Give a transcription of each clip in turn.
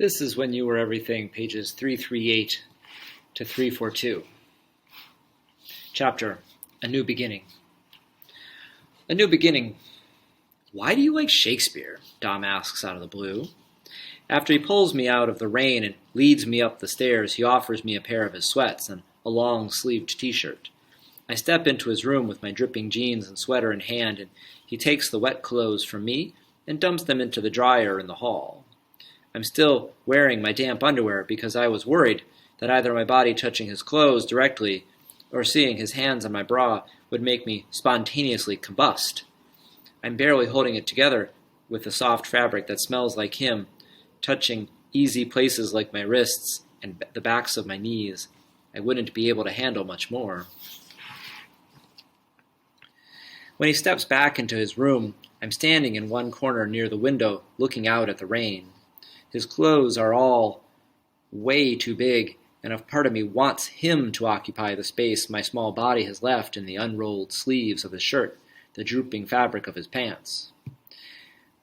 This is When You Were Everything, pages 338 to 342. Chapter, A New Beginning. A New Beginning. Why do you like Shakespeare? Dom asks out of the blue. After he pulls me out of the rain and leads me up the stairs, he offers me a pair of his sweats and a long-sleeved t-shirt. I step into his room with my dripping jeans and sweater in hand, and he takes the wet clothes from me and dumps them into the dryer in the hall. I'm still wearing my damp underwear because I was worried that either my body touching his clothes directly or seeing his hands on my bra would make me spontaneously combust. I'm barely holding it together with the soft fabric that smells like him, touching easy places like my wrists and the backs of my knees. I wouldn't be able to handle much more. When he steps back into his room, I'm standing in one corner near the window looking out at the rain. His clothes are all way too big, and a part of me wants him to occupy the space my small body has left in the unrolled sleeves of his shirt, the drooping fabric of his pants.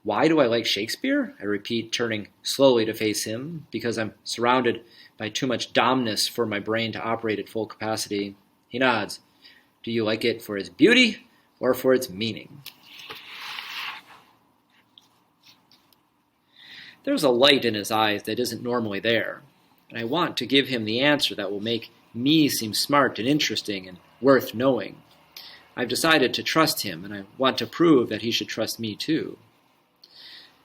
Why do I like Shakespeare? I repeat, turning slowly to face him, because I'm surrounded by too much domness for my brain to operate at full capacity. He nods. Do you like it for its beauty or for its meaning? There's a light in his eyes that isn't normally there, and I want to give him the answer that will make me seem smart and interesting and worth knowing. I've decided to trust him, and I want to prove that he should trust me too.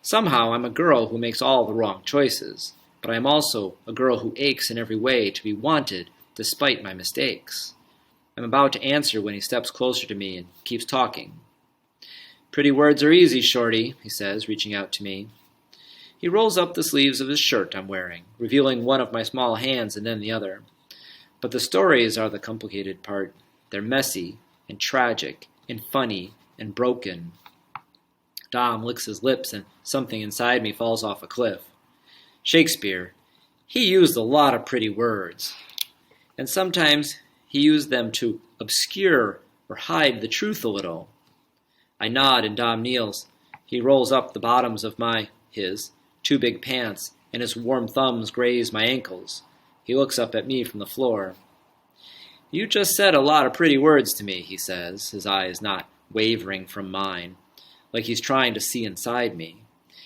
Somehow I'm a girl who makes all the wrong choices, but I'm also a girl who aches in every way to be wanted despite my mistakes. I'm about to answer when he steps closer to me and keeps talking. Pretty words are easy, shorty, he says, reaching out to me. He rolls up the sleeves of his shirt I'm wearing, revealing one of my small hands and then the other. But the stories are the complicated part. They're messy and tragic and funny and broken. Dom licks his lips and something inside me falls off a cliff. Shakespeare, he used a lot of pretty words. And sometimes he used them to obscure or hide the truth a little. I nod and Dom kneels. He rolls up the bottoms of his two big pants, and his warm thumbs graze my ankles. He looks up at me from the floor. You just said a lot of pretty words to me, he says, his eyes not wavering from mine, like he's trying to see inside me.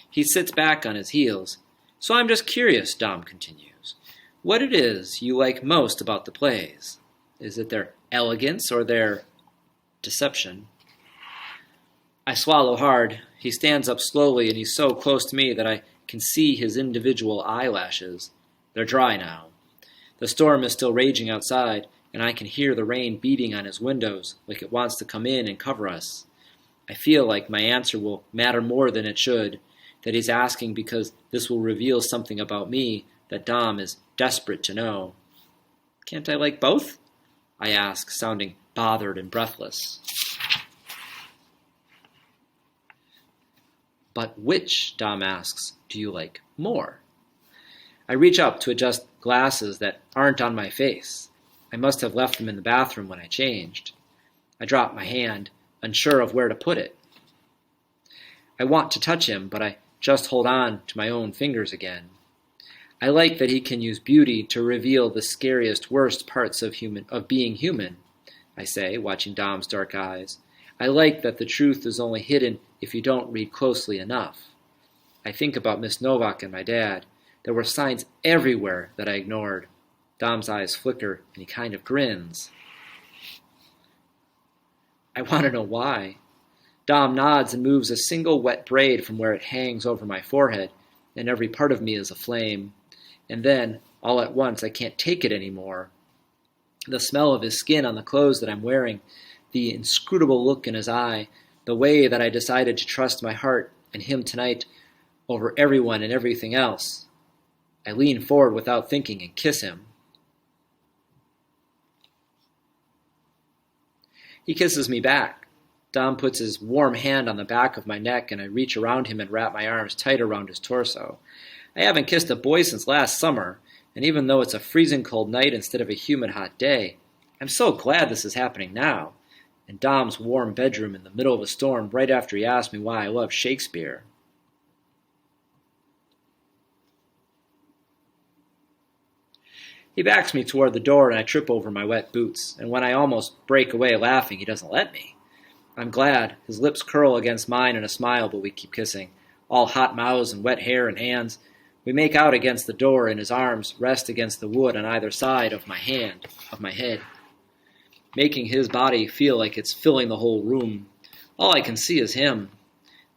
He sits back on his heels. So I'm just curious, Dom continues, what it is you like most about the plays. Is it their elegance or their deception? I swallow hard. He stands up slowly, and he's so close to me that I can see his individual eyelashes. They're dry now. The storm is still raging outside, and I can hear the rain beating on his windows like it wants to come in and cover us. I feel like my answer will matter more than it should, that he's asking because this will reveal something about me that Dom is desperate to know. Can't I like both? I ask, sounding bothered and breathless. But which, Dom asks, do you like more? I reach up to adjust glasses that aren't on my face. I must have left them in the bathroom when I changed. I drop my hand, unsure of where to put it. I want to touch him, but I just hold on to my own fingers again. I like that he can use beauty to reveal the scariest, worst parts of being human, I say, watching Dom's dark eyes. I like that the truth is only hidden if you don't read closely enough. I think about Miss Novak and my dad. There were signs everywhere that I ignored. Dom's eyes flicker, and he kind of grins. I want to know why. Dom nods and moves a single wet braid from where it hangs over my forehead, and every part of me is aflame. And then, all at once, I can't take it anymore. The smell of his skin on the clothes that I'm wearing, the inscrutable look in his eye, the way that I decided to trust my heart and him tonight over everyone and everything else. I lean forward without thinking and kiss him. He kisses me back. Dom puts his warm hand on the back of my neck, and I reach around him and wrap my arms tight around his torso. I haven't kissed a boy since last summer, and even though it's a freezing cold night instead of a humid hot day, I'm so glad this is happening now, in Dom's warm bedroom in the middle of a storm right after he asked me why I love Shakespeare. He backs me toward the door and I trip over my wet boots, and when I almost break away laughing, he doesn't let me. I'm glad. His lips curl against mine in a smile, but we keep kissing. All hot mouths and wet hair and hands. We make out against the door, and his arms rest against the wood on either side of my head, making his body feel like it's filling the whole room. All I can see is him.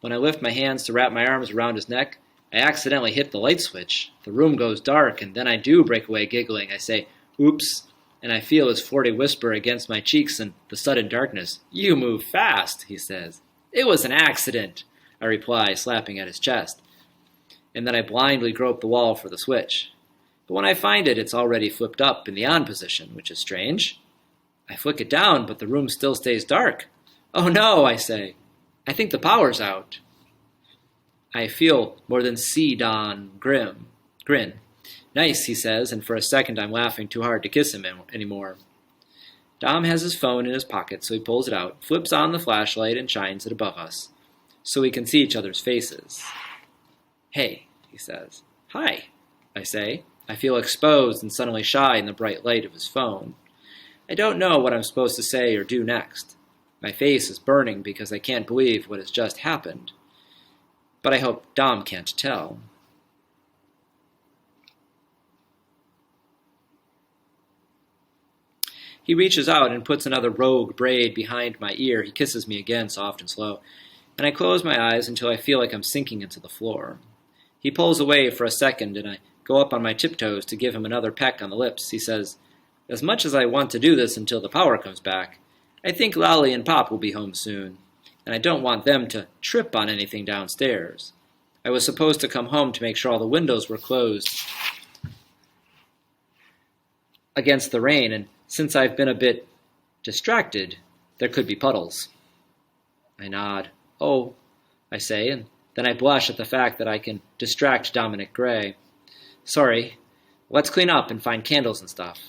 When I lift my hands to wrap my arms around his neck, I accidentally hit the light switch. The room goes dark, and then I do break away giggling. I say, "Oops," and I feel his forty whisper against my cheeks in the sudden darkness. "You move fast," he says. "It was an accident," I reply, slapping at his chest. And then I blindly grope the wall for the switch. But when I find it, it's already flipped up in the on position, which is strange. I flick it down, but the room still stays dark. "Oh no," I say. "I think the power's out." I feel more than see Don grin. "Nice," he says, and for a second I'm laughing too hard to kiss him anymore. Dom has his phone in his pocket, so he pulls it out, flips on the flashlight, and shines it above us, so we can see each other's faces. "Hey," he says. "Hi," I say. I feel exposed and suddenly shy in the bright light of his phone. I don't know what I'm supposed to say or do next. My face is burning because I can't believe what has just happened. But I hope Dom can't tell. He reaches out and puts another rogue braid behind my ear. He kisses me again, soft and slow, and I close my eyes until I feel like I'm sinking into the floor. He pulls away for a second, and I go up on my tiptoes to give him another peck on the lips. He says, "As much as I want to do this until the power comes back, I think Lolly and Pop will be home soon, and I don't want them to trip on anything downstairs. I was supposed to come home to make sure all the windows were closed against the rain, and since I've been a bit distracted, there could be puddles." I nod. "Oh," I say, and then I blush at the fact that I can distract Dominic Gray. "Sorry. Let's clean up and find candles and stuff."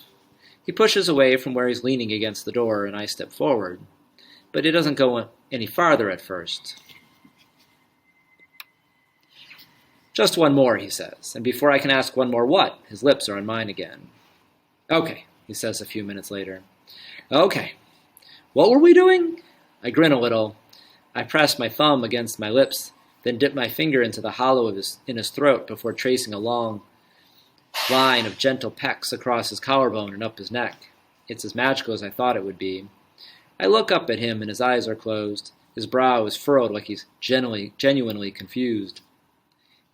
He pushes away from where he's leaning against the door, and I step forward. But he doesn't go any farther at first. "Just one more," he says, and before I can ask one more what, his lips are on mine again. "Okay," he says a few minutes later. "Okay. What were we doing?" I grin a little. I press my thumb against my lips, then dip my finger into the hollow of his throat before tracing a long line of gentle pecks across his collarbone and up his neck. It's as magical as I thought it would be. I look up at him and his eyes are closed. His brow is furrowed like he's genuinely confused.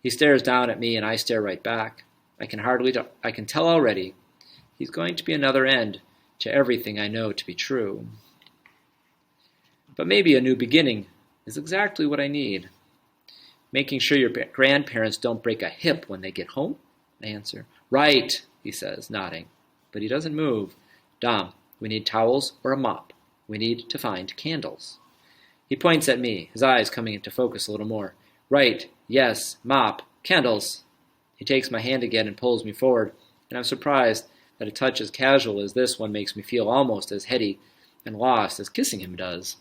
He stares down at me and I stare right back. I can tell already he's going to be another end to everything I know to be true. But maybe a new beginning is exactly what I need. "Making sure your grandparents don't break a hip when they get home?" I answer. "Right," he says, nodding. But he doesn't move. "Dom, we need towels or a mop. We need to find candles." He points at me, his eyes coming into focus a little more. "Right, yes, mop, candles." He takes my hand again and pulls me forward, and I'm surprised that a touch as casual as this one makes me feel almost as heady and lost as kissing him does.